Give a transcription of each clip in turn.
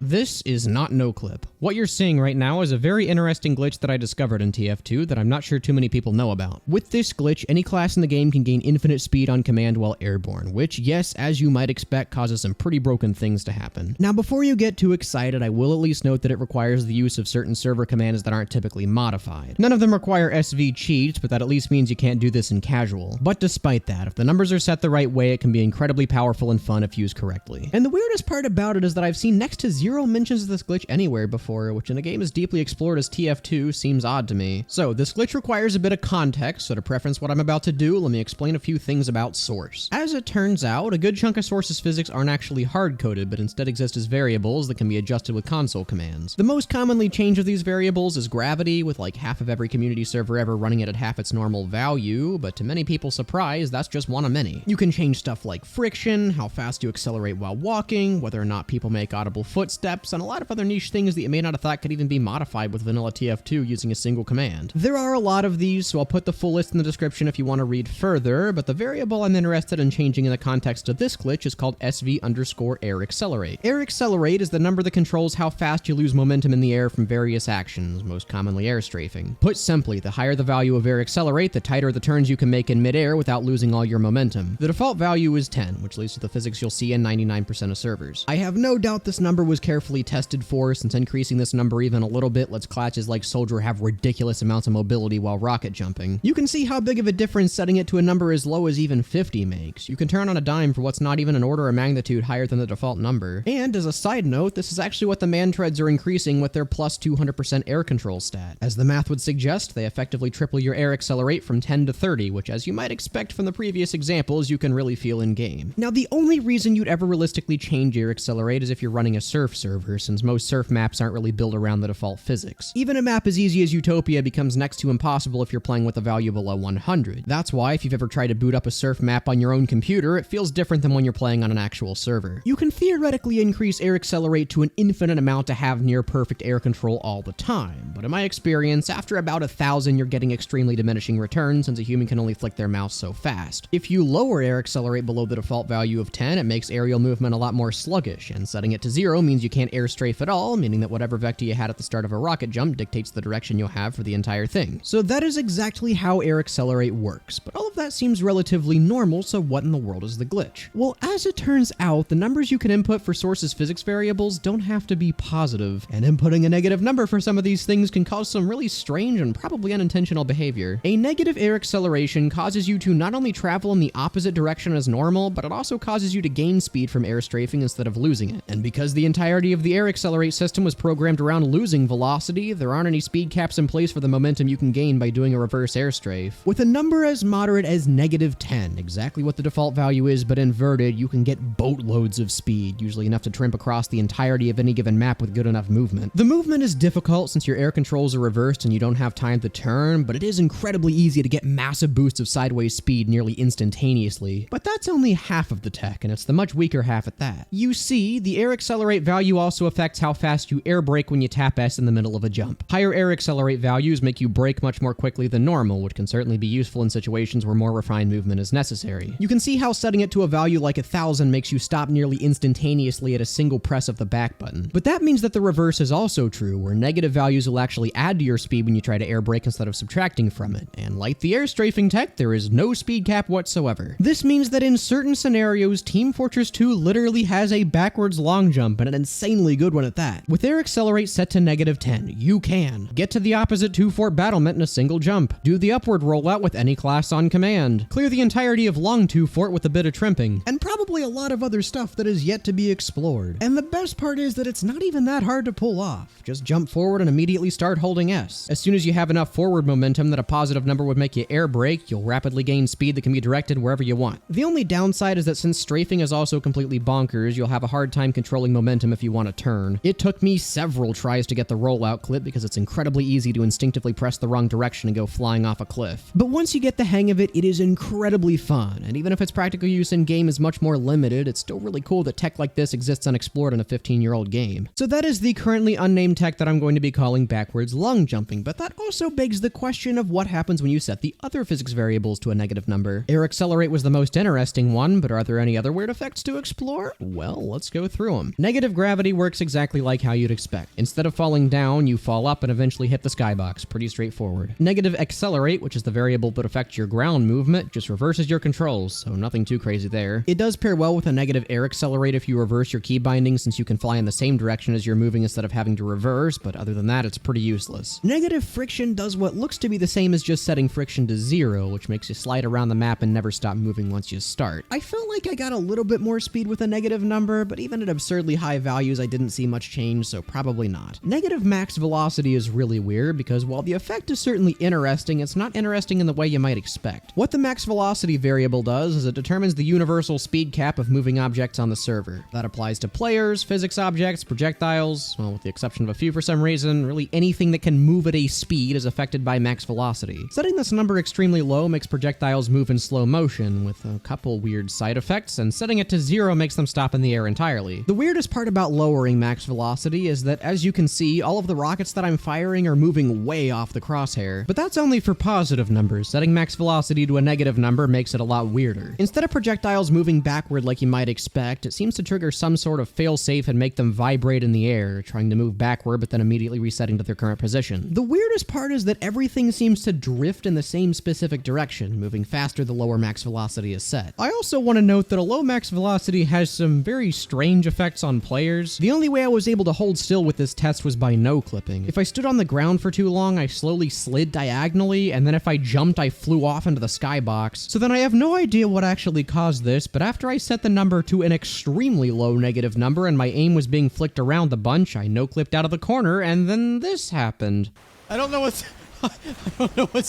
This is not noclip. What you're seeing right now is a very interesting glitch that I discovered in TF2 that I'm not sure too many people know about. With this glitch, any class in the game can gain infinite speed on command while airborne, which, yes, as you might expect, causes some pretty broken things to happen. Now, before you get too excited, I will at least note that it requires the use of certain server commands that aren't typically modified. None of them require SV cheats, but that at least means you can't do this in casual. But despite that, if the numbers are set the right way, it can be incredibly powerful and fun if used correctly. And the weirdest part about it is that I've seen next to zero mentions of this glitch anywhere before, which in a game as deeply explored as TF2 seems odd to me. So this glitch requires a bit of context, so to preference what I'm about to do, let me explain a few things about source. As it turns out, a good chunk of source's physics aren't actually hard-coded, but instead exist as variables that can be adjusted with console commands. The most commonly changed of these variables is gravity, with like half of every community server ever running it at half its normal value, but to many people's surprise, that's just one of many. You can change stuff like friction, how fast you accelerate while walking, whether or not people make audible footsteps, and a lot of other niche things that you may not have thought could even be modified with vanilla TF2 using a single command. There are a lot of these, so I'll put the full list in the description if you want to read further, but the variable I'm interested in changing in the context of this glitch is called SV_air accelerate. Air accelerate is the number that controls how fast you lose momentum in the air from various actions, most commonly air strafing. Put simply, the higher the value of air accelerate, the tighter the turns you can make in midair without losing all your momentum. The default value is 10, which leads to the physics you'll see in 99% of servers. I have no doubt this number was carefully tested for, since increasing this number even a little bit lets classes like Soldier have ridiculous amounts of mobility while rocket jumping. You can see how big of a difference setting it to a number as low as even 50 makes. You can turn on a dime for what's not even an order of magnitude higher than the default number. And as a side note, this is actually what the man treads are increasing with their plus 200% air control stat. As the math would suggest, they effectively triple your air accelerate from 10 to 30, which as you might expect from the previous examples, you can really feel in game. Now, the only reason you'd ever realistically change air accelerate is if you're running a surf server, since most surf maps aren't really built around the default physics. Even a map as easy as Utopia becomes next to impossible if you're playing with a value below 100. That's why if you've ever tried to boot up a surf map on your own computer, it feels different than when you're playing on an actual server. You can theoretically increase air accelerate to an infinite amount to have near perfect air control all the time, but in my experience, after about 1,000 you're getting extremely diminishing returns since a human can only flick their mouse so fast. If you lower air accelerate below the default value of 10, it makes aerial movement a lot more sluggish, and setting it to 0 means you can't air strafe at all, meaning that whatever vector you had at the start of a rocket jump dictates the direction you'll have for the entire thing. So that is exactly how air accelerate works, but all of that seems relatively normal, so what in the world is the glitch? Well, as it turns out, the numbers you can input for source's physics variables don't have to be positive, and inputting a negative number for some of these things can cause some really strange and probably unintentional behavior. A negative air acceleration causes you to not only travel in the opposite direction as normal, but it also causes you to gain speed from air strafing instead of losing it. And because the entirety of the air accelerate system was programmed around losing velocity, there aren't any speed caps in place for the momentum you can gain by doing a reverse air strafe. With a number as moderate as -10, exactly what the default value is but inverted, you can get boatloads of speed, usually enough to tramp across the entirety of any given map with good enough movement. The movement is difficult since your air controls are reversed and you don't have time to turn, but it is incredibly easy to get massive boosts of sideways speed nearly instantaneously. But that's only half of the tech, and it's the much weaker half at that. You see, the air accelerate value also affects how fast you air brake when you tap S in the middle of a jump. Higher air accelerate values make you brake much more quickly than normal, which can certainly be useful in situations where more refined movement is necessary. You can see how setting it to a value like 1,000 makes you stop nearly instantaneously at a single press of the back button. But that means that the reverse is also true, where negative values will actually add to your speed when you try to air brake instead of subtracting from it. And like the air strafing tech, there is no speed cap whatsoever. This means that in certain scenarios, Team Fortress 2 literally has a backwards long jump, and an insanely good one at that. With air accelerate set to -10, you can get to the opposite 2-fort battlement in a single jump, do the upward rollout with any class on command, clear the entirety of long 2-fort with a bit of trimping, and probably a lot of other stuff that is yet to be explored. And the best part is that it's not even that hard to pull off. Just jump forward and immediately start holding S. As soon as you have enough forward momentum that a positive number would make you air brake, you'll rapidly gain speed that can be directed wherever you want. The only downside is that since strafing is also completely bonkers, you'll have a hard time controlling momentum if you want to turn. It took me several tries to get the rollout clip because it's incredibly easy to instinctively press the wrong direction and go flying off a cliff. But once you get the hang of it, it is incredibly fun, and even if its practical use in game is much more limited, it's still really cool that tech like this exists unexplored in a 15-year-old game. So that is the currently unnamed tech that I'm going to be calling backwards long jumping, but that also begs the question of what happens when you set the other physics variables to a negative number. Air accelerate was the most interesting one, but are there any other weird effects to explore? Well, let's go through them. Negative gravity gravity works exactly like how you'd expect. Instead of falling down, you fall up and eventually hit the skybox. Pretty straightforward. Negative accelerate, which is the variable that affects your ground movement, just reverses your controls, so nothing too crazy there. It does pair well with a negative air accelerate if you reverse your key binding, since you can fly in the same direction as you're moving instead of having to reverse, but other than that, it's pretty useless. Negative friction does what looks to be the same as just setting friction to 0, which makes you slide around the map and never stop moving once you start. I felt like I got a little bit more speed with a negative number, but even at absurdly high values, I didn't see much change, so probably not. Negative max velocity is really weird because while the effect is certainly interesting, it's not interesting in the way you might expect. What the max velocity variable does is it determines the universal speed cap of moving objects on the server. That applies to players, physics objects, projectiles, well, with the exception of a few for some reason, really anything that can move at a speed is affected by max velocity. Setting this number extremely low makes projectiles move in slow motion, with a couple weird side effects, and setting it to 0 makes them stop in the air entirely. The weirdest part about lowering max velocity is that, as you can see, all of the rockets that I'm firing are moving way off the crosshair. But that's only for positive numbers. Setting max velocity to a negative number makes it a lot weirder. Instead of projectiles moving backward like you might expect, it seems to trigger some sort of failsafe and make them vibrate in the air, trying to move backward but then immediately resetting to their current position. The weirdest part is that everything seems to drift in the same specific direction, moving faster the lower max velocity is set. I also want to note that a low max velocity has some very strange effects on players. The only way I was able to hold still with this test was by no clipping. If I stood on the ground for too long, I slowly slid diagonally, and then if I jumped, I flew off into the skybox. So then I have no idea what actually caused this, but after I set the number to an extremely low negative number and my aim was being flicked around the bunch, I no-clipped out of the corner, and then this happened. I don't know what's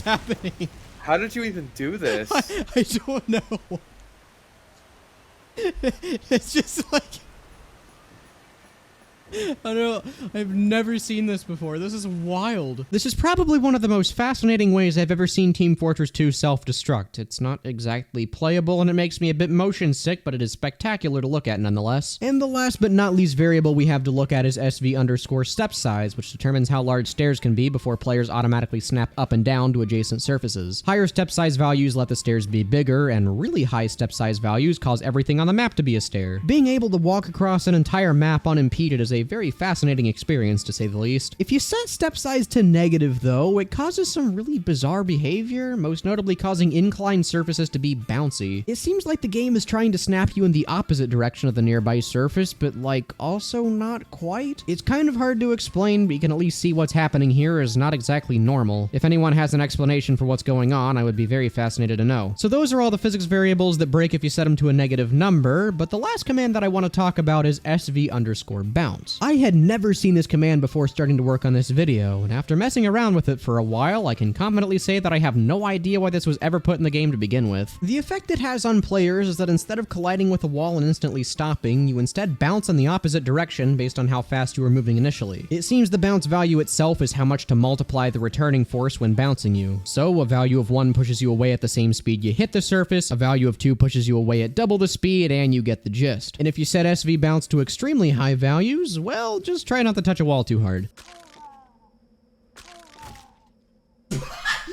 happening. How did you even do this? I don't know. It's just like... I don't know. I've never seen this before. This is wild. This is probably one of the most fascinating ways I've ever seen Team Fortress 2 self-destruct. It's not exactly playable, and it makes me a bit motion sick, but it is spectacular to look at nonetheless. And the last but not least variable we have to look at is SV_step size, which determines how large stairs can be before players automatically snap up and down to adjacent surfaces. Higher step size values let the stairs be bigger, and really high step size values cause everything on the map to be a stair. Being able to walk across an entire map unimpeded is a very fascinating experience, to say the least. If you set step size to negative, though, it causes some really bizarre behavior, most notably causing inclined surfaces to be bouncy. It seems like the game is trying to snap you in the opposite direction of the nearby surface, but, like, also not quite. It's kind of hard to explain, but you can at least see what's happening here is not exactly normal. If anyone has an explanation for what's going on, I would be very fascinated to know. So those are all the physics variables that break if you set them to a negative number, but the last command that I want to talk about is SV_bounce. I had never seen this command before starting to work on this video, and after messing around with it for a while, I can confidently say that I have no idea why this was ever put in the game to begin with. The effect it has on players is that instead of colliding with a wall and instantly stopping, you instead bounce in the opposite direction based on how fast you were moving initially. It seems the bounce value itself is how much to multiply the returning force when bouncing you. So a value of 1 pushes you away at the same speed you hit the surface, a value of 2 pushes you away at double the speed, and you get the gist. And if you set SV bounce to extremely high values, well, just try not to touch a wall too hard.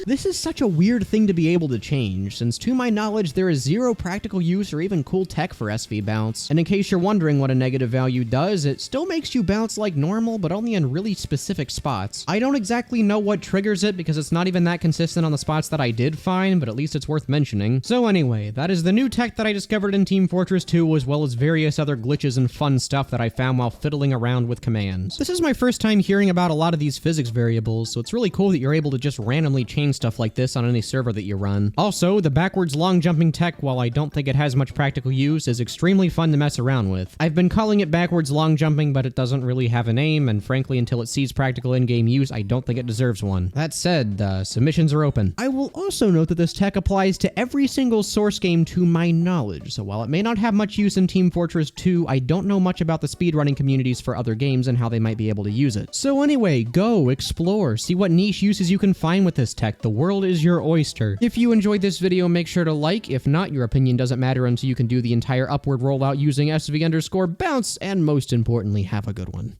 This is such a weird thing to be able to change, since to my knowledge there is zero practical use or even cool tech for SV bounce. And in case you're wondering what a negative value does, it still makes you bounce like normal, but only in really specific spots. I don't exactly know what triggers it because it's not even that consistent on the spots that I did find, but at least it's worth mentioning. So anyway, that is the new tech that I discovered in Team Fortress 2, as well as various other glitches and fun stuff that I found while fiddling around with commands. This is my first time hearing about a lot of these physics variables, so it's really cool that you're able to just randomly change stuff like this on any server that you run. Also, the backwards long jumping tech, while I don't think it has much practical use, is extremely fun to mess around with. I've been calling it backwards long jumping, but it doesn't really have a name, and frankly, until it sees practical in-game use, I don't think it deserves one. That said, submissions are open. I will also note that this tech applies to every single source game to my knowledge, so while it may not have much use in Team Fortress 2, I don't know much about the speedrunning communities for other games and how they might be able to use it. So anyway, go, explore, see what niche uses you can find with this tech. The world is your oyster. If you enjoyed this video, make sure to like. If not, your opinion doesn't matter until you can do the entire upward rollout using SV_bounce, and most importantly, have a good one.